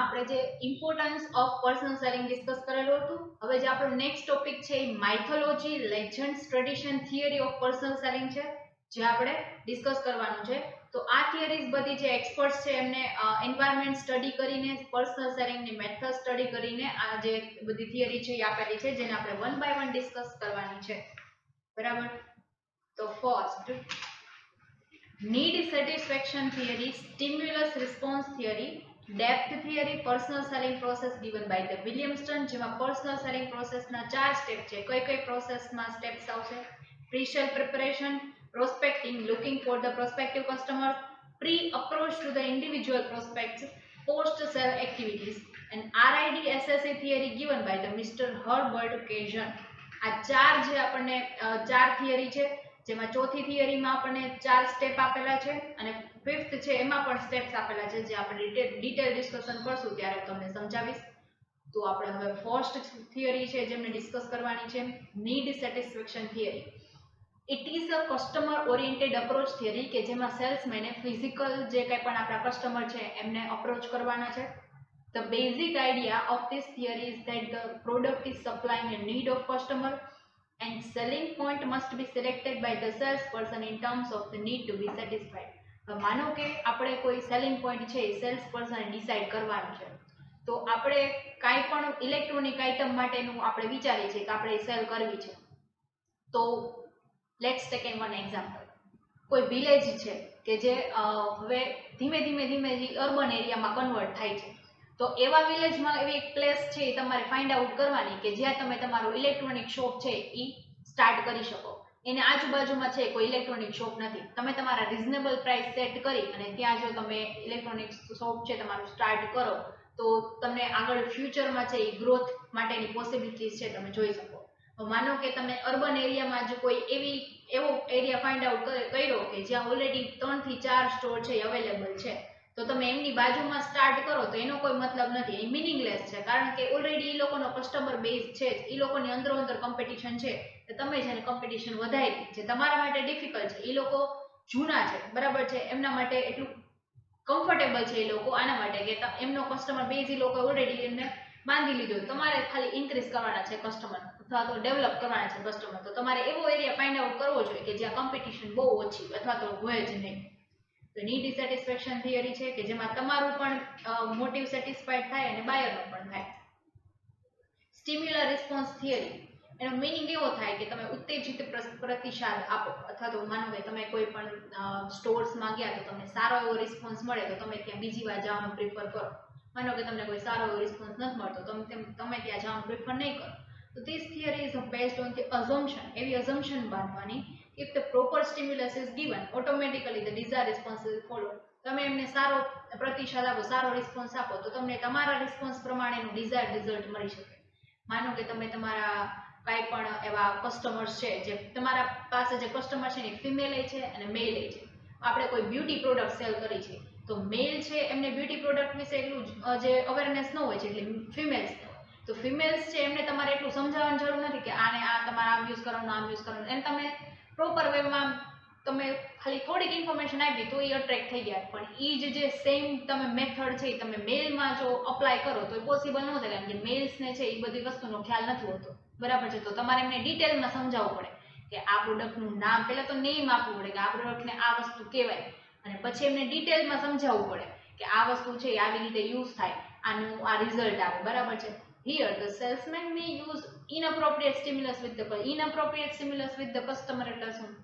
આપણે જે importance of personal selling discuss કરેલું હતું. હવે જે આપણો નેક્સ્ટ ટોપિક છે એ mythology, legends, tradition, theory of personal selling છે, જે આપણે ડિસ્કસ કરવાનું છે. તો આ થિયરીઝ બધી જે એક્સપર્ટ્સ છે એમને એન્વાયરમેન્ટ સ્ટડી કરીને, પર્સનલ સેલિંગની મેથડ સ્ટડી કરીને આ જે બધી થિયરી છે એ આપેલી છે, જેને આપણે વન બાય વન ડિસ્કસ કરવાની છે. બરાબર. તો first, need satisfaction theory, stimulus response theory, depth theory, personal selling process given by the Williamson, જેમાં personal selling process ના 4 સ્ટેપ છે. કઈ પ્રોસેસ માં સ્ટેપ્સ આવશે? pre-sale preparation, prospecting, looking for the prospective customers, pre-approach to the individual prospects, post-sale activities, and RID SSA theory given by the Mr. Herbert Kazan. આ ચાર જે આપણને ચાર થિયરી છે, જેમાં ચોથી થિયરીમાં આપણને 4 સ્ટેપ આપેલા છે અને ફિફ્થ છે એમાં પણ સ્ટેપ્સ આપેલા છે, જે આપણે ડિટેલ ડિસ્કશન કરશું ત્યારે તમને સમજાવીશ. તો આપણે હવે ફર્સ્ટ થિયરી છે જેમને ડિસ્કસ કરવાની છે, need satisfaction theory. It is a customer oriented approach theory કે જેમાં સેલ્સમેને ફિઝિકલ જે કંઈ પણ આપણા કસ્ટમર છે એમને અપ્રોચ કરવાના છે. The basic idea of this theory is that the product is supplying a need of customer and selling point must be selected by the salesperson in terms of the need to be satisfied. માનો કે આપણે કોઈ selling point છે એ cells પર્સને decide કરવાનું છે. તો આપણે કાંઈ પણ ઇલેક્ટ્રોનિક આઇટમ માટેનું આપણે વિચારીએ છીએ કે આપણે સેલ કરવી છે. તો લેટ્સ ટેક વન એક્ઝામ્પલ. કોઈ વિલેજ છે કે જે હવે ધીમે ધીમે અર્બન એરિયામાં કન્વર્ટ થાય છે. તો એવા વિલેજમાં એવી એક પ્લેસ છે એ તમારે ફાઇન્ડ આઉટ કરવાની કે જ્યાં તમે તમારો ઇલેક્ટ્રોનિક શોપ છે એ સ્ટાર્ટ કરી શકો. એને આજુબાજુમાં છે કોઈ ઇલેક્ટ્રોનિક શોપ નથી. તમે તમારા રિઝનેબલ પ્રાઇસ સેટ કરી અને ત્યાં જો તમે ઇલેક્ટ્રોનિક શોપ છે તમારું સ્ટાર્ટ કરો તો તમને આગળ ફ્યુચરમાં છે એ ગ્રોથ માટેની પોસિબિલિટીઝ છે તમે જોઈ શકો. માનો કે તમે અર્બન એરિયામાં જો કોઈ એવો એરિયા ફાઇન્ડ આઉટ કર્યો કે જ્યાં ઓલરેડી 3 થી 4 સ્ટોર છે અવેલેબલ છે, તો તમે એમની બાજુમાં સ્ટાર્ટ કરો તો એનો કોઈ મતલબ નથી, એ મિનિંગલેસ છે. કારણ કે ઓલરેડી એ લોકોનો કસ્ટમર બેઝ છે, એ લોકોની અંદરો અંદર કોમ્પિટિશન છે, તો તમે જેને કોમ્પિટિશન વધારી જે તમારા માટે ડિફિકલ્ટ છે, એ લોકો જૂના છે, બરાબર છે, એમના માટે એટલું કમ્ફર્ટેબલ છે એ લોકો આના માટે કે એમનો કસ્ટમર બેઝ એ લોકો ઓલરેડી એમને બાંધી લીધો. તમારે ખાલી ઇન્ક્રીઝ કરવાના છે કસ્ટમર અથવા તો ડેવલપ કરવાના છે કસ્ટમર. તો તમારે એવો એરિયા ફાઇન્ડ આઉટ કરવો જોઈએ કે જ્યાં કોમ્પિટિશન બહુ ઓછી અથવા તો હોય જ નહીં. તો નીડ સેટિસ્ફેક્શન થિયરી છે કે જેમાં તમારું પણ મોટિવ સેટિસ્ફાઈડ થાય અને બાયરનો પણ થાય. સ્ટિમ્યુલર રિસ્પોન્સ થિયરી, એનો મિનિંગ એવો થાય કે તમે ઉત્તેજિત પ્રતિસાદ આપો, અથવા તો માનો કે તમે કોઈ પણ સ્ટોર્સમાં ગયા તો તમને સારો એવો રિસ્પોન્સ મળે તો તમે ત્યાં બીજી વાર જવાનું પ્રિફર કરો. માનો કે તમને કોઈ સારો એવો રિસ્પોન્સ નથી મળતો તો તમે ત્યાં જવાનું પ્રિફર નહીં કરો. તો this theory is based on the assumption, એવી અઝમ્પશન બાંધવાની if the proper stimulus is given automatically the desired response will follow. તમે એમને સારો પ્રતિસાદ આપો, સારો રિસ્પોન્સ આપો તો તમને તમારા રિસ્પોન્સ પ્રમાણેનું ડિઝાયર્ડ રિઝલ્ટ મળી શકે. માનો કે તમે તમારા કાંઈ પણ એવા કસ્ટમર્સ છે, જે તમારા પાસે જે કસ્ટમર છે ને ફિમેલ છે અને મેલ છે. આપણે કોઈ બ્યુટી પ્રોડક્ટ સેલ કરી છે તો મેલ છે એમને બ્યુટી પ્રોડક્ટ વિશે એટલું જે અવેરનેસ ન હોય છે, એટલે ફિમેલ્સ તો ફિમેલ્સ છે એમને તમારે એટલું સમજાવવાની જરૂર નથી કે આને આ તમારે આમ યુઝ કરવાનું, આમ યુઝ કરવાનું. એમ તમે પ્રોપર વેમાં તમે ખાલી થોડીક ઇન્ફોર્મેશન આપી તો એ અટ્રેક્ટ થઈ ગયા. પણ એ જે સેમ તમે મેથડ છે તમે મેલમાં જો અપ્લાય કરો તો એ પોસિબલ ન થાય, કારણ કે મેલ્સને છે એ બધી વસ્તુનો ખ્યાલ નથી હોતો, બરાબર છે. તો તમારે એમને ડિટેલમાં સમજાવવું પડે કે આ પ્રોડક્ટનું નામ, પહેલાં તો નેમ આપવું પડે કે આ પ્રોડક્ટને આ વસ્તુ કહેવાય, અને પછી એમને ડિટેલમાં સમજાવવું પડે કે આ વસ્તુ છે આવી રીતે યુઝ થાય, આનું આ રિઝલ્ટ આવે, બરાબર છે. Here the salesman may use inappropriate stimulus with the customer. એટલે શું?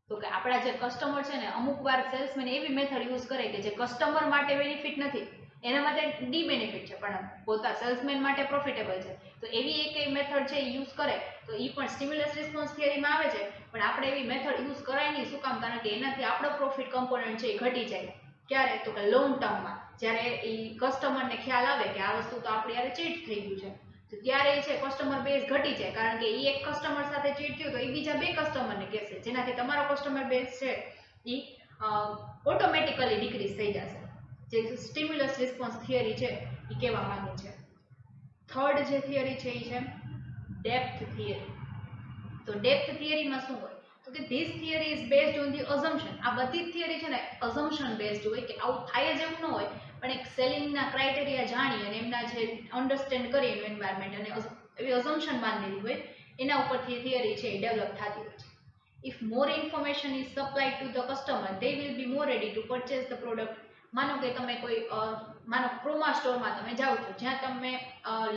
તો કે આપણા જે કસ્ટમર છે ને અમુક વાર સેલ્સમેન એવી મેથડ યુઝ કરે કે જે કસ્ટમર માટે બેનિફિટ નથી, એના માટે ડીબેનિફિટ છે, પણ પોતા સેલ્સમેન માટે પ્રોફિટેબલ છે. તો એવી એક મેથડ છે યુઝ કરે તો એ પણ સ્ટિમ્યુલસ રિસ્પોન્સ થિયરીમાં આવે છે. પણ આપણે એવી મેથડ યુઝ કરાય નહીં. શું કામ? કારણ કે એનાથી આપણો પ્રોફિટ કમ્પોનન્ટ છે એ ઘટી જાય. ક્યારે? તો કે લોંગ ટર્મમાં, જ્યારે એ કસ્ટમરને ખ્યાલ આવે કે આ વસ્તુ તો આપણે યારે ચીટ થઈ ગયું છે, તો ત્યારે એ છે કસ્ટમર બેઝ ઘટી જાય. કારણ કે એ એક કસ્ટમર સાથે ચીટ થયું તો એ બીજા 2 કસ્ટમરને કહેશે, જેનાથી તમારો કસ્ટમર બેઝ છે એ ઓટોમેટિકલી ડિક્રીઝ થઈ જશે. જે સ્ટિમ્યુલસ રિસ્પોન્સ થિયરી છે એ કહેવા માંગે છે. થર્ડ જે થિયરી છે એ છે ડેપ્થ થિયરી. તો ડેપ્થ થિયરીમાં શું હોય? તો તો કે this theory is based on the assumption. આ બધી જ થિયરી છે ને અઝમ્પશન બેઝડ હોય કે આવું થાય જ એવું ન હોય, પણ એક સેલિંગના ક્રાઇટેરિયા જાણી અને એમના જે અન્ડરસ્ટેન્ડ કરી એનું એન્વાયરમેન્ટ અને એવી અઝમ્પશન બાંધેલી હોય એના ઉપરથી થિયરી છે એ ડેવલપ થતી હોય છે. If more information is supplied to the customer, they will be more ready to purchase the product. માનો કે તમે કોઈ માનો ક્રોમા સ્ટોરમાં તમે જાઓ છો, જ્યાં તમે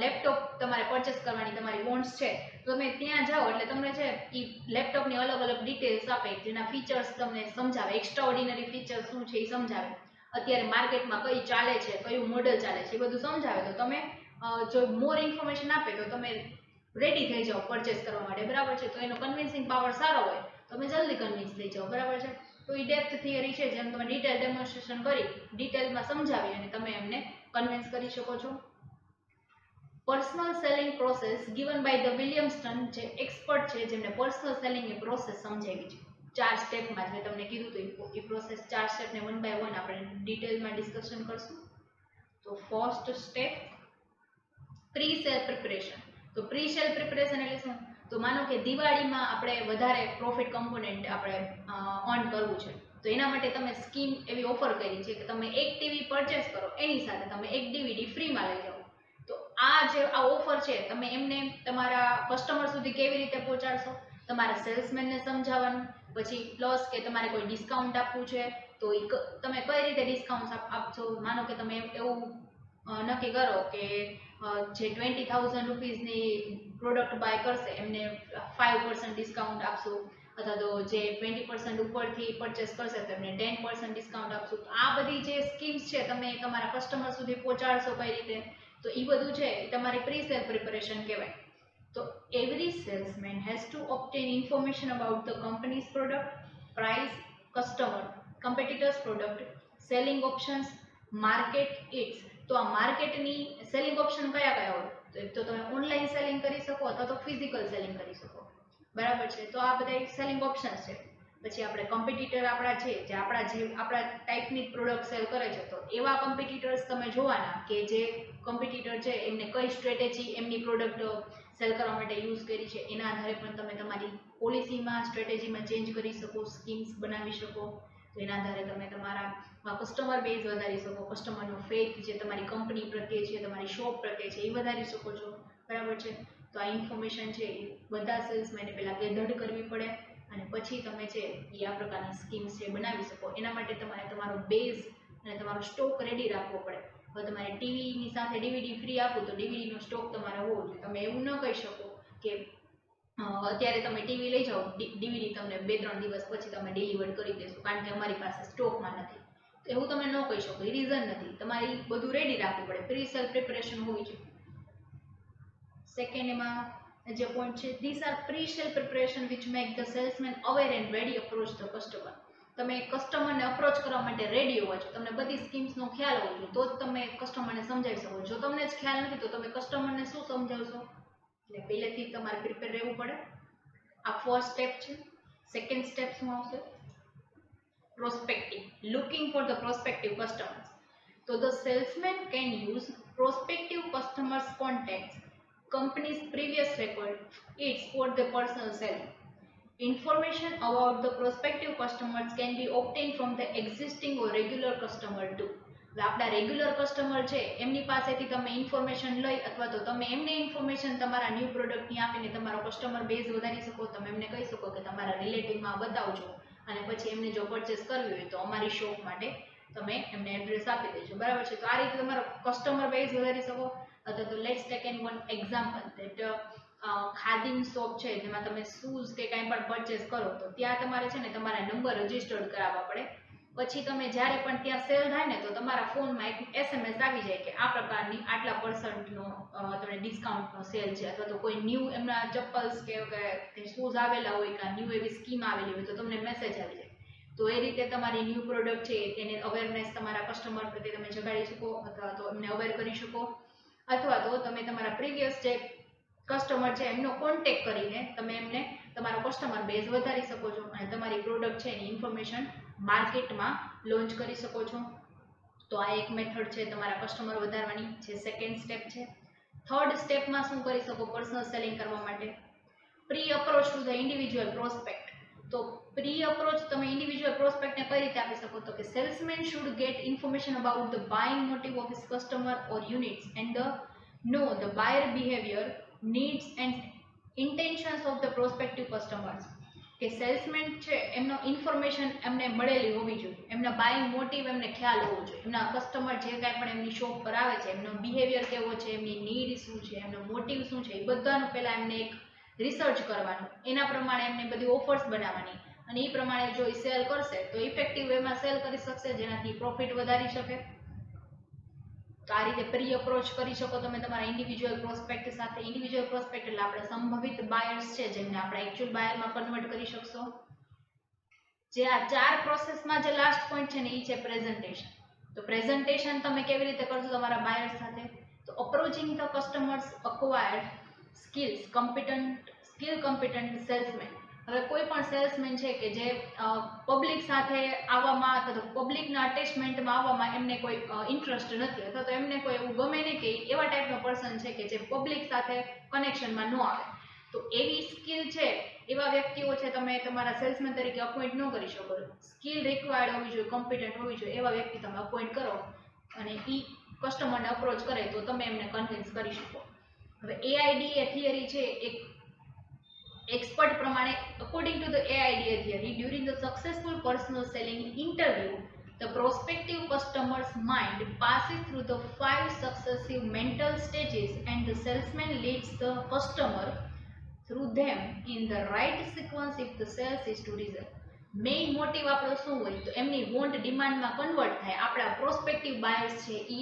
લેપટોપ તમારે પરચેસ કરવાની તમારી વોન્ટ્સ છે, તો તમે ત્યાં જાઓ એટલે તમને છે એ લેપટોપની અલગ અલગ ડિટેલ્સ આપે, જેના ફીચર્સ તમને સમજાવે, એક્સ્ટ્રા ઓર્ડિનરી ફીચર્સ શું છે એ સમજાવે, અત્યારે માર્કેટમાં કઈ ચાલે છે, કયું મોડલ ચાલે છે એ બધું સમજાવે. તો તમે જો મોર ઇન્ફોર્મેશન આપે તો તમે રેડી થઈ જાઓ પરચેસ કરવા માટે, બરાબર છે. તો એનો કન્વિન્સિંગ પાવર સારો હોય, તમે જલ્દી કન્વિન્સ થઈ જાઓ, બરાબર છે. તો એ ડેપ્થ થિયરી છે, જેમ તમે ડિટેલ ડેમોન્સ્ટ્રેશન કરી ડિટેલમાં સમજાવી અને તમે એમને કન્વિન્સ કરી શકો છો. Personal selling process given by the Williamston, જે એક્સપર્ટ છે જેમને પર્સનલ સેલિંગની પ્રોસેસ સમજાવી છે 4 સ્ટેપમાં. મેં તમને કીધું હતું એ પ્રોસેસ 4 સ્ટેપને 1 બાય 1 આપણે ડિટેલમાં ડિસ્કશન કરશું. તો first step pre sale preparation. તો પ્રી સેલ પ્રિપરેશન એટલે શું? તો માનો કે દિવાળીમાં આપણે વધારે પ્રોફિટ કમ્પોનન્ટ આપણે અર્ન કરવું છે, તો એના માટે તમે સ્કીમ એવી ઓફર કરી છે કે તમે એક ટીવી પરચેસ કરો એની સાથે તમે એક ડીવીડી ફ્રીમાં લઈ જાઓ. તો આ જે આ ઓફર છે તમે એમને તમારા કસ્ટમર સુધી કેવી રીતે પહોંચાડશો? તમારા સેલ્સમેનને સમજાવવાનું, પછી પ્લસ કે તમારે કોઈ ડિસ્કાઉન્ટ આપવું છે તો તમે કઈ રીતે ડિસ્કાઉન્ટ આપશો. માનો કે તમે એવું નક્કી કરો કે જે 20,000 રૂપીસની પ્રોડક્ટ બાય કરશે એમને 5% ડિસ્કાઉન્ટ આપશો, અથવા તો જે 20% ઉપરથી પરચેસ કરશે તો એમને 10% ડિસ્કાઉન્ટ આપશો. તો આ બધી જે સ્કીમ્સ છે તમે તમારા કસ્ટમર સુધી પહોંચાડશો કઈ રીતે, તો એ બધું છે એ તમારી પ્રી સેલ પ્રિપરેશન કહેવાય. તો every salesman has to obtain information about the company's product, price, customer, competitors product, selling options, market it's. તો આ માર્કેટની સેલિંગ ઓપ્શન કયા કયા હોય? તો એક તો તમે ઓનલાઈન સેલિંગ કરી શકો અથવા તો ફિઝિકલ સેલિંગ કરી શકો, બરાબર છે. તો આ બધા સેલિંગ ઓપ્શન્સ છે. પછી આપણે કમ્પિટિટર આપણા છે જે આપણા ટાઈપની પ્રોડક્ટ સેલ કરે છે, તો એવા કમ્પિટિટર્સ તમે જોવાના કે જે કમ્પિટિટર છે એમને કઈ સ્ટ્રેટેજી એમની પ્રોડક્ટ સેલ કરવા માટે યુઝ કરી છે, એના આધારે પણ તમે તમારી પોલિસીમાં સ્ટ્રેટેજીમાં ચેન્જ કરી શકો, સ્કીમ્સ બનાવી શકો. તો એના આધારે તમે તમારા કસ્ટમર બેઝ વધારી શકો, કસ્ટમરનો ફેથ જે તમારી કંપની પ્રત્યે છે, તમારી શોપ પ્રત્યે છે એ વધારી શકો છો, બરાબર છે. તો આ ઇન્ફોર્મેશન છે એ બધા સેલ્સમેને પહેલાં ગેધર્ડ કરવી પડે અને પછી તમે છે એ આ પ્રકારની સ્કીમ્સ છે બનાવી શકો. એના માટે તમારે તમારો બેઝ અને તમારો સ્ટોક રેડી રાખવો પડે. હવે તમારે ટીવીની સાથે ડીવીડી ફ્રી આપું તો ડીવીડીનો સ્ટોક તમારે હોવો જોઈએ. તમે એવું ન કહી શકો કે અત્યારે તમે ટીવી લઈ જાઓ, ડીવીડી તમને 2-3 દિવસ પછી તમે ડિલિવર કરી દેશો કારણ કે અમારી પાસે સ્ટોકમાં નથી. તો એવું તમે ન કહી શકો, એ રીઝન નથી. તમારે બધું રેડી રાખવું પડે, પ્રી સેલ પ્રિપરેશન હોવી જોઈએ. સેકન્ડ એમાં જે પોઈન્ટ છે, this are pre sale preparation which make the salesman aware and ready approach the customer. તમે કસ્ટમરને અપ્રોચ કરવા માટે રેડી હોવા છો, તમને બધી સ્કીમ્સનો ખ્યાલ હોવો જોઈએ, તો જ તમે કસ્ટમરને સમજાવી શકો. જો તમને જ ખ્યાલ નથી તો તમે કસ્ટમરને શું સમજાવશો? એટલે પહેલેથી તમારે પ્રિપેર રહેવું પડે. આ ફર્સ્ટ સ્ટેપ છે. સેકન્ડ સ્ટેપ શું આવશે? Prospective, looking for the prospective customers. તો the salesman can use prospective customers contacts, company's previous record, it's for the personal selling. Information about the prospective customers can be obtained from the existing or regular customer too. આપણા regular customer છે એમની પાસેથી તમે information લઈ અથવા તો તમે એમને ઇન્ફોર્મેશન તમારા ન્યૂ પ્રોડક્ટની આપીને તમારો કસ્ટમર બેઝ વધારી શકો. તમે એમને કહી શકો કે તમારા રિલેટિવમાં બતાવજો અને પછી એમને જો પરચેસ કરવી હોય તો અમારી શોપ માટે તમે એમને એડ્રેસ આપી દેજો, બરાબર છે. તો આ રીતે તમારો કસ્ટમર બેઝ વધારી શકો. અથવા તો let's take an one example that Khadim shop છે જેમાં તમે શૂઝ કે કાંઈ પણ પરચેસ કરો તો ત્યાં તમારે છે ને તમારા નંબર રજિસ્ટર્ડ કરાવવા પડે. પછી તમે જ્યારે પણ ત્યાં સેલ થાય ને તો તમારા ફોનમાં એક SMS આવી જાય કે આ પ્રકારની આટલા %નો તમને ડિસ્કાઉન્ટનો સેલ છે, અથવા તો કોઈ ન્યૂ એમના ચપ્પલ્સ કે શૂઝ આવેલા હોય કે ન્યૂ એવી સ્કીમ આવેલી હોય તો તમને મેસેજ આવી જાય. તો એ રીતે તમારી ન્યૂ પ્રોડક્ટ છે એને અવેરનેસ તમારા કસ્ટમર પ્રત્યે તમે જગાડી શકો અથવા તો એમને અવેર કરી શકો. અથવા તો તમે તમારા પ્રીવિયસ જે કસ્ટમર છે એમનો કોન્ટેક્ટ કરીને તમે એમને તમારો કસ્ટમર બેઝ વધારી શકો છો અને તમારી પ્રોડક્ટ છે એની ઇન્ફોર્મેશન માર્કેટમાં લોન્ચ કરી શકો છો. તો આ એક મેથડ છે તમારા કસ્ટમર વધારવાની, જે સેકન્ડ સ્ટેપ છે. થર્ડ સ્ટેપમાં શું કરી શકો પર્સનલ સેલિંગ કરવા માટે? Pre approach to the individual prospect. તો પ્રી અપ્રોચ તમે ઇન્ડિવિજ્યુઅલ પ્રોસ્પેક્ટને કઈ રીતે આપી શકો? તો કે salesman should get information about the buying motive of his customer or units and know the buyer behaviour, needs and intentions of the prospective customers. કે સેલ્સમેન છે એમનો ઇન્ફોર્મેશન એમને મળેલી હોવી જોઈએ, એમના બાઇંગ મોટિવ એમને ખ્યાલ હોવો જોઈએ, એમના કસ્ટમર જે કાંઈ પણ એમની શોપ પર આવે છે એમનો બિહેવિયર કેવો છે, એમની નીડ શું છે, એમનો મોટિવ શું છે, એ બધાનું પહેલાં એમને એક રિસર્ચ કરવાનું, એના પ્રમાણે એમને બધી ઓફર્સ બનાવવાની અને એ પ્રમાણે જો એ સેલ કરશે તો ઇફેક્ટિવ વેમાં સેલ કરી શકશે, જેનાથી પ્રોફિટ વધારી શકે. તો આ રીતે પ્રી અપ્રોચ કરી શકો તમે તમારા ઇન્ડિવિજ્યુઅલ પ્રોસ્પેક્ટ સાથે. ઇન્ડિવિજ્યુઅલ પ્રોસ્પેક્ટ એટલે આપણે સંભવિત બાયર્સ છે જેમને આપણે એકચ્યુઅલ બાયરમાં કન્વર્ટ કરી શકશો. જે આ 4 પ્રોસેસમાં જે લાસ્ટ પોઈન્ટ છે ને એ છે પ્રેઝન્ટેશન. તો પ્રેઝન્ટેશન તમે કેવી રીતે કરશો તમારા બાયર્સ સાથે? તો approaching the customers acquired skill competent salesman. હવે કોઈ પણ સેલ્સમેન છે કે જે પબ્લિક સાથે આવવામાં અથવા તો પબ્લિકના અટેચમેન્ટમાં આવવામાં એમને કોઈ ઇન્ટરેસ્ટ નથી, અથવા તો એમને કોઈ એવું ગમે નહીં કે એવા ટાઈપનો પર્સન છે કે જે પબ્લિક સાથે કનેક્શનમાં ન આવે, તો એવી સ્કિલ છે એવા વ્યક્તિઓ છે તમે તમારા સેલ્સમેન તરીકે અપોઇન્ટ ન કરી શકો. સ્કિલ રિક્વાયર્ડ હોવી જોઈએ, કોમ્પિટન્ટ હોવી જોઈએ, એવા વ્યક્તિ તમે અપોઇન્ટ કરો અને એ કસ્ટમરને અપ્રોચ કરે તો તમે એમને કન્વિન્સ કરી શકો. હવે AIDA થિયરી છે એક એક્સપર્ટ પ્રમાણે, according to the AIDA theory, during the successful personal selling interview, the prospective customer's mind passes through the 5 successive mental stages and the salesman leads the customer through them in the right sequence if the sales is to result. Main motive આપણો શું હોય? તો એમની want ડિમાન્ડમાં convert થાય, આપણા prospective buyers છે એ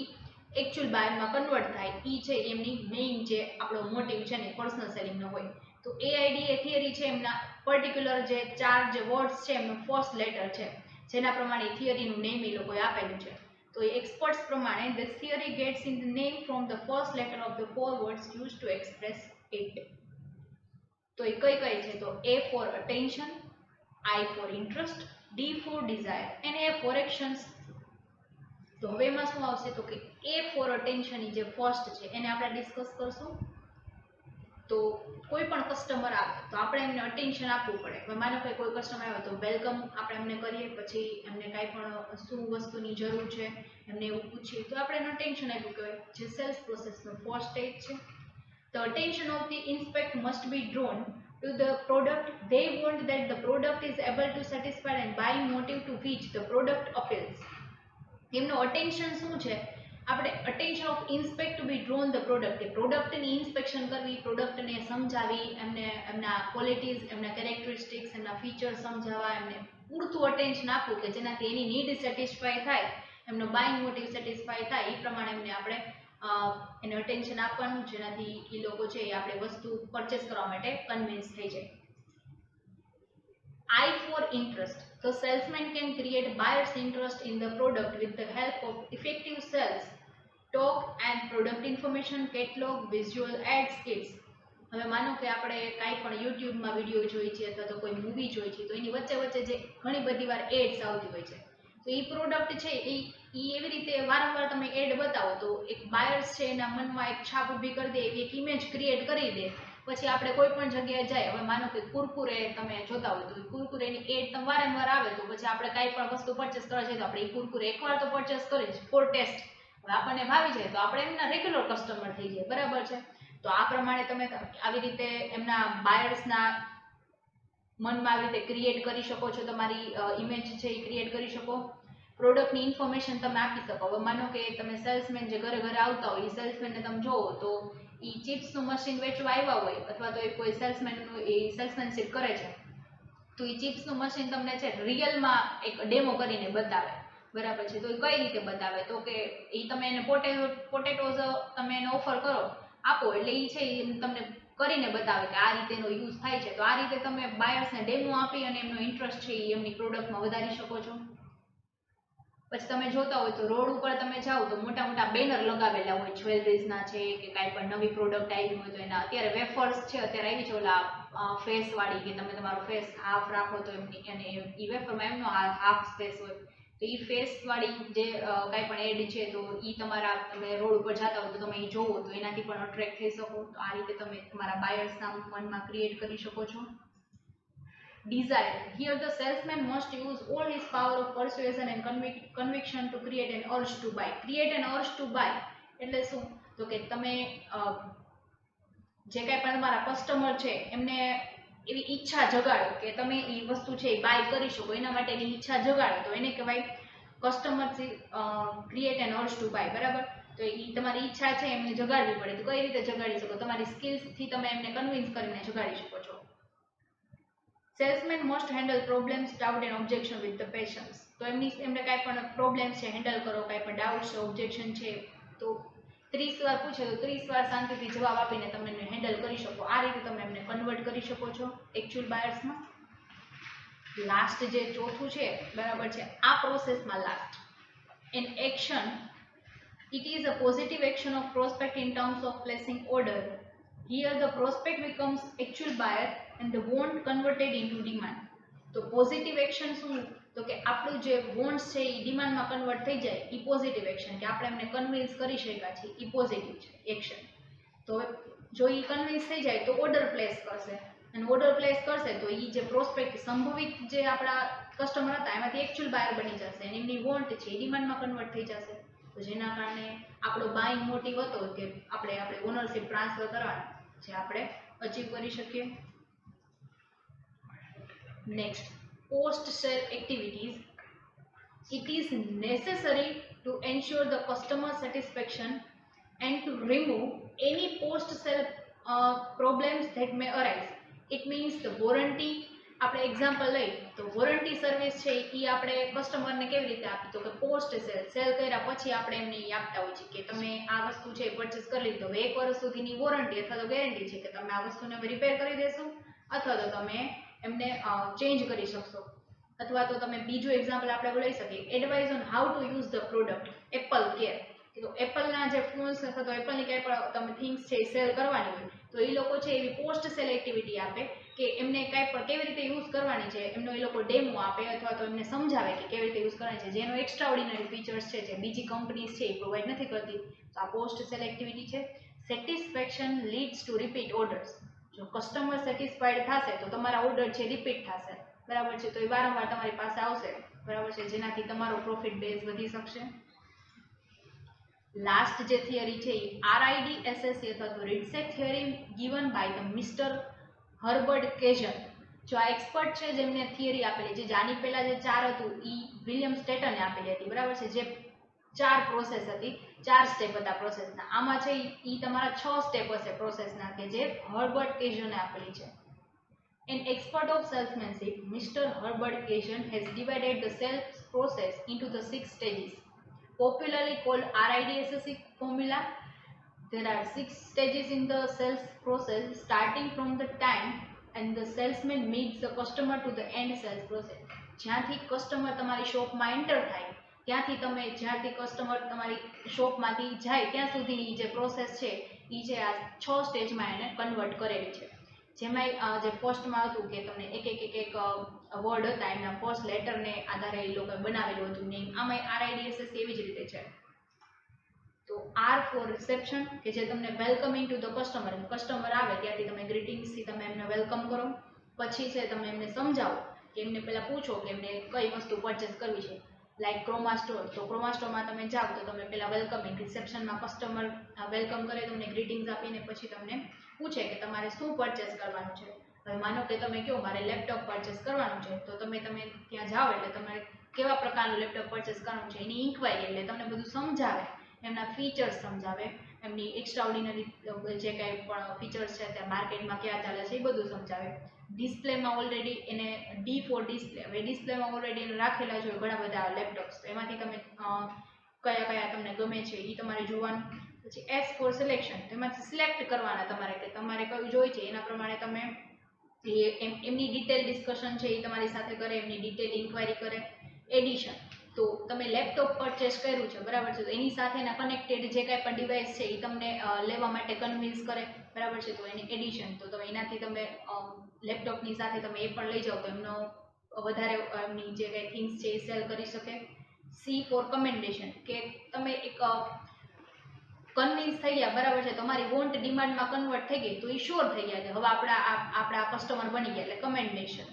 actual બાયરમાં convert થાય, એ છે એમની મેઇન જે આપણો મોટિવ છે ને પર્સનલ સેલિંગનો હોય. તો AIDA થિયરી છે એમના પર્ટિક્યુલર જે 4 જે વર્ડ્સ છે એમનું ફર્સ્ટ લેટર છે, જેના પ્રમાણે થિયરીનું નેમ એ લોકોએ આપેલું છે. તો એ એક્સપર્ટ્સ પ્રમાણે this theory gets in the name from the first letter of the 4 words used to express it. તો એ કઈ કઈ છે? તો A for attention, I for interest, D for desire and A for actions. તો હવે એમાં શું આવશે? તો કે A for attention જે ફર્સ્ટ છે એને આપણે ડિસ્કસ કરશું. તો કોઈ પણ કસ્ટમર આવે તો આપણે એમને અટેન્શન આપવું પડે. હવે માનો કે કોઈ કસ્ટમર આવે તો વેલકમ આપણે એમને કરીએ, પછી એમને કાંઈ પણ શું વસ્તુની જરૂર છે એમને એવું પૂછીએ તો આપણે એનું અટેન્શન આપ્યું કહેવાય, જે સેલ્સ પ્રોસેસનો ફર્સ્ટ સ્ટેજ છે. The attention of the inspect must be drawn to the product. They want that the product is able to satisfy and buying motive to which the product appeals. એમનો attention શું છે? આપણે attention of inspect to be drawn the product, કે પ્રોડક્ટની inspection કરવી, પ્રોડક્ટને સમજાવી, એમને એમના ક્વોલિટીઝ, એમના કેરેક્ટરિસ્ટિક્સ, એમના ફીચર્સ સમજાવવા, એમને પૂરતું અટેન્શન આપવું કે જેનાથી એની નીડ સેટિસ્ફાય થાય, એમનો બાઇંગ મોટિવ સેટિસ્ફાય થાય, એ પ્રમાણે એમને આપણે એને અટેન્શન આપવાનું, જેનાથી એ લોકો છે એ આપણે વસ્તુ પરચેસ કરવા માટે કન્વિન્સ થઈ જાય. I for interest. The salesman can create buyer's interest in the product with the help of effective sales talk and product information, catalog, visual ads, kits. હવે માનો કે આપણે કાંઈ પણ યુટ્યુબમાં વિડીયો જોઈ છે અથવા તો કોઈ મૂવી જોઈ છે તો એની વચ્ચે વચ્ચે જે ઘણી બધી વાર એડ્સ આવતી હોય છે, તો એ પ્રોડક્ટ છે એ એવી રીતે વારંવાર તમે એડ બતાવો તો એક બાયર્સ છે એના મનમાં એક છાપ ઊભી કરી દે, એક ઇમેજ ક્રિએટ કરી દે. પછી આપણે કોઈ પણ જગ્યાએ જાય, હવે માનો કે કુરકુરે તમે જોતા હોય તો કુરકુરેની એડ તમે વારંવાર આવે તો પછી આપણે કાંઈ પણ વસ્તુ પરચેસ કરવા જઈએ તો આપણે એ કુરકુરે એકવાર તો પરચેસ કરીએ જ ફોર ટેસ્ટ. હવે આપણને ભાવી જાય તો આપણે એમના રેગ્યુલર કસ્ટમર થઈ જાય, બરાબર છે? તો આ પ્રમાણે તમે આવી રીતે એમના બાયર્સના મનમાં આવી રીતે ક્રિએટ કરી શકો છો, તમારી ઇમેજ છે એ ક્રિએટ કરી શકો. પ્રોડક્ટની ઇન્ફોર્મેશન તમે આપી શકો. હવે માનો કે તમે સેલ્સમેન જે ઘરે ઘરે આવતા હોય એ સેલ્સમેનને તમે જોવો તો એ ચિપ્સનું મશીન વેચવા આવ્યા હોય અથવા તો એ કોઈ સેલ્સમેનનું એ સેલ્સમેનશીપ કરે છે તો એ ચિપ્સનું મશીન તમને છે રિયલમાં એક ડેમો કરીને બતાવે, બરાબર છે? તો એ કઈ રીતે બતાવે? તો કે એ તમે એને પોટેટોઝ તમે એને ઓફર કરો, આપો એટલે એ છે એ તમને કરીને બતાવે કે આ રીતે એનો યુઝ થાય છે. તો આ રીતે તમે બાયર્સને ડેમો આપી અને એમનો ઇન્ટરેસ્ટ છે એ એમની પ્રોડક્ટમાં વધારી શકો છો. પછી તમે જોતા હોય તો રોડ ઉપર તમે જાઓ તો મોટા મોટા બેનર લગાવેલા હોય, જ્વેલરીઝના છે કે કાંઈ પણ નવી પ્રોડક્ટ આવી હોય તો એના અત્યારે વેફર્સ છે અત્યારે આવી છે ઓલા ફેસવાળી, કે તમે તમારો ફેસ હાફ રાખો તો એમની અને એ વેફરમાં એમનો હાફ ફેસ હોય તો એ ફેસવાળી જે કાંઈ પણ એડ છે તો એ તમારા તમે રોડ ઉપર જતા હોય તો તમે એ જોવો તો એનાથી પણ અટ્રેક્ટ થઈ શકો. તો આ રીતે તમે તમારા બાયર્સના મનમાં ક્રિએટ કરી શકો છો. desire. Here the salesman must use all his power of persuasion and conviction to create an urge to buy. Create an urge to buy એટલે શું? તો કે તમે જે કાંઈ પણ તમારા કસ્ટમર છે એમને એવી ઈચ્છા જગાડો કે તમે એ વસ્તુ છે એ બાય કરી શકો, એના માટેની ઈચ્છા જગાડો, તો એને કહેવાય customer create an urge to buy. બરાબર? તો એ તમારી ઈચ્છા છે એમને જગાડવી પડે. તો કઈ રીતે જગાડી શકો? તમારી સ્કિલ્સથી તમે એમને કન્વિન્સ કરીને જગાડી શકો છો. Salesman must handle problems, doubt and objection with the patience. તો એમને કાંઈ પણ પ્રોબ્લેમ્સ છે હેન્ડલ કરો, કાંઈ પણ ડાઉટ છે, ઓબ્જેક્શન છે, તો 30 વાર પૂછે તો 30 વાર શાંતિથી જવાબ આપીને તમે એને હેન્ડલ કરી શકો. આ રીતે તમે એમને કન્વર્ટ કરી શકો છો એકચ્યુઅલ બાયર્સમાં. લાસ્ટ જે ચોથું છે, બરાબર છે, આ પ્રોસેસમાં last an action, it is a positive action of prospect in terms of placing order. Here the prospect becomes actual buyer and the want converted into demand. તો પોઝિટિવ એક્શન શું? તો કે આપણું જે વોન્ટ્સ છે એ ડિમાન્ડમાં કન્વર્ટ થઈ જાય, એ positive action, કે આપણે એમને કન્વિન્સ કરી શક્યા છીએ, એ પોઝિટિવ છે એક્શન. તો જો એ કન્વિન્સ થઈ જાય તો ઓર્ડર પ્લેસ કરશે, અને ઓર્ડર પ્લેસ કરશે તો એ જે પ્રોસ્પેક્ટ સંભવિત જે આપણા કસ્ટમર હતા એમાંથી એકચ્યુઅલ બાયર બની જશે, અને એમની વોન્ટ છે એ ડિમાન્ડમાં કન્વર્ટ થઈ જશે. તો જેના કારણે આપણો બાઇંગ મોટિવ હતો કે આપણે ઓનરશિપ ટ્રાન્સફર કરવાના, જે આપણે અચીવ કરી શકીએ. Next, post-sale activities. It is necessary to ensure the customer satisfaction and to remove any post-sale problems that may arise. It means the warranty. આપણે એક્ઝામ્પલ લઈ તો વોરંટી સર્વિસ છે એ આપણે કસ્ટમરને કેવી રીતે આપી? તો કે પોસ્ટ સેલ કર્યા પછી આપણે એમને આપતા હોય છે કે તમે આ વસ્તુ છે પરચેસ કરી લીધો, 1 વર્ષ સુધીની વોરંટી અથવા તો ગેરંટી છે કે તમે આ વસ્તુને રિપેર કરી દેશો અથવા તો તમે એમને ચેન્જ કરી શકશો. અથવા તો તમે બીજું એક્ઝામ્પલ આપણે લઈ શકીએ, advise on how to use the product. Apple care, તો એપલના જે ફોન્સ અથવા તો એપલની કંઈ પણ તમે થિંગ્સ છે એ સેલ કરવાની હોય તો એ લોકો છે એવી પોસ્ટ સેલ એક્ટિવિટી આપે કે એમને કાંઈ પણ કેવી રીતે યુઝ કરવાની છે એમનો એ લોકો ડેમો આપે અથવા તો એમને સમજાવે કે કેવી રીતે યુઝ કરવાની છે, જેનો એક્સ્ટ્રા ઓર્ડિનરી ફીચર્સ છે જે બીજી કંપનીઝ છે એ પ્રોવાઈડ નથી કરતી. તો આ પોસ્ટ સેલ એક્ટિવિટી છે. Satisfaction leads two repeat orders. જો કસ્ટમર સેટિસ્ફાઈડ થશે તો તમારા ઓર્ડર છે રિપીટ થશે, બરાબર છે, તો એ વારંવાર તમારી પાસે આવશે, બરાબર છે, જેનાથી તમારો પ્રોફિટ બેઝ વધી શકશે. લાસ્ટ જે થિયરી છે એ RIDSS અથવા તો રિડસેક theory given by the mister Herbert Casson. જો આ એક્સપર્ટ છે જેમને થિયરી આપેલી છે, જાની પહેલા જે 4 હતું એ વિલિયમ સ્ટેટને આપેલી હતી, બરાબર છે, જે 4 પ્રોસેસ હતી, 4 સ્ટેપ હતા પ્રોસેસના. આમાં છે એ તમારા 6 સ્ટેપ હશે પ્રોસેસના કે જે હર્બર્ટ કેઝને આપેલી છે. An expert of salesmanship, Mr. Herbert Cation has divided the sales process into the 6 stages, popularly called RIDSS formula. There are 6 stages in the sales process, starting from the time and the salesman meets the customer to the end sales process. જ્યાંથી customer તમારી શોપમાં enter થાય ત્યાંથી તમે જ્યાંથી customer તમારી શોપમાંથી જાય ત્યાં સુધીની જે પ્રોસેસ છે એ છે આ 6 સ્ટેજમાં એને કન્વર્ટ કરેલી છે. જેમાં જે ફર્સ્ટમાં હતું કે તમને એક વર્ડ હતા એમના ફર્સ્ટ લેટરને આધારે એ લોકોએ બનાવેલું હતું નેમ. આમાં RIDSS એવી જ રીતે છે. તો R ફોર રિસેપ્શન કે જે તમને welcoming to the customer, customer આવે ત્યાંથી તમે ગ્રીટિંગ્સથી તમે એમને વેલકમ કરો. પછી છે તમે એમને સમજાવો કે એમને પહેલાં પૂછો કે એમને કઈ વસ્તુ પરચેસ કરવી છે, લાઈક ક્રોમા સ્ટોર. તો ક્રોમા સ્ટોરમાં તમે જાઓ તો તમે પહેલાં વેલકમિંગ રિસેપ્શનમાં કસ્ટમર વેલકમ કરે, તમને ગ્રીટિંગ્સ આપીને પછી તમને પૂછે કે તમારે શું પરચેસ કરવાનું છે. હવે માનો કે તમે કહો મારે લેપટોપ પરચેસ કરવાનું છે, તો તમે ત્યાં જાઓ એટલે તમારે કેવા પ્રકારનું લેપટોપ પરચેસ કરવાનું છે એની ઇન્ક્વાયરી, એટલે તમને બધું સમજાવે, એમના ફીચર્સ સમજાવે, એમની એક્સ્ટ્રા ઓર્ડિનરી જે કંઈ પણ ફીચર્સ છે ત્યાં માર્કેટમાં ક્યાં ચાલે છે એ બધું સમજાવે. ડિસ્પ્લેમાં ઓલરેડી એને D ફોર ડિસ્પ્લે, હવે ડિસ્પ્લેમાં ઓલરેડી એને રાખેલા છે ઘણા બધા લેપટોપ્સ, તો એમાંથી તમે કયા કયા તમને ગમે છે એ તમારે જોવાનું. પછી S ફોર સિલેક્શન, તો એમાંથી સિલેક્ટ કરવાના તમારે કે તમારે કયું જોઈએ છે, એના પ્રમાણે તમે એમની ડિટેલ ડિસ્કશન છે એ તમારી સાથે કરે, એમની ડિટેલ ઇન્ક્વાયરી કરે. એડિશન, તો તમે લેપટોપ પરચેસ કર્યું છે, બરાબર છે, તો એની સાથેના કનેક્ટેડ જે કાંઈ પણ ડિવાઇસ છે એ તમને લેવા માટે કન્વિન્સ કરે, બરાબર છે, તો એની એડિશન, તો તમે એનાથી તમે લેપટોપની સાથે તમે એ પણ લઈ જાઓ તો એમનો વધારે એમની જે કંઈ થિંગ્સ છે એ સેલ કરી શકે. C ફોર કમેન્ડેશન, કે તમે એક કન્વિન્સ થઈ ગયા, બરાબર છે, તમારી વોન્ટ ડિમાન્ડમાં કન્વર્ટ થઈ ગઈ તો એ શ્યોર થઈ ગયા કે હવે આપણા કસ્ટમર બની ગયા, એટલે commendation.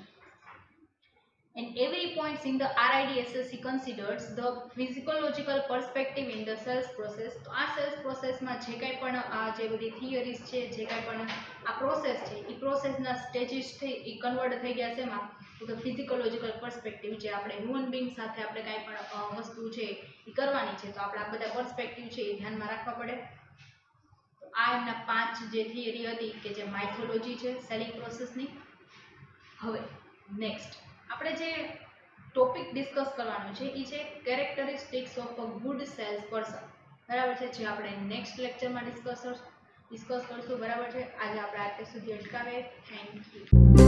And every points in the RIDSSC considers the physiological perspective in the sales process. તો આ સેલ્સ પ્રોસેસમાં જે કાંઈ પણ આ જે બધી થિયરીઝ છે, જે કાંઈ પણ આ પ્રોસેસ છે, એ પ્રોસેસના સ્ટેજીસ થઈ એ કન્વર્ટ થઈ ગયા છે એમાં તો ફિઝિકોલોજીકલ પર્સપેક્ટિવ જે આપણે હ્યુમન બીંગ સાથે આપણે કાંઈ પણ વસ્તુ છે એ કરવાની છે, તો આપણે આ બધા પર્સપેક્ટિવ છે એ ધ્યાનમાં રાખવા પડે. આ એમના 5 જે થિયરી હતી કે જે માઇથોલોજી છે સેલિંગ પ્રોસેસની. હવે નેક્સ્ટ આપણે જે ટોપિક ડિસ્કસ કરવાનું છે એ છે characteristics of a good sales person. બરાબર છે, જે આપણે નેક્સ્ટ લેક્ચરમાં ડિસ્કસ કરશું. બરાબર છે, આજે આપણે આટલે સુધી અટકાવીએ. Thank you.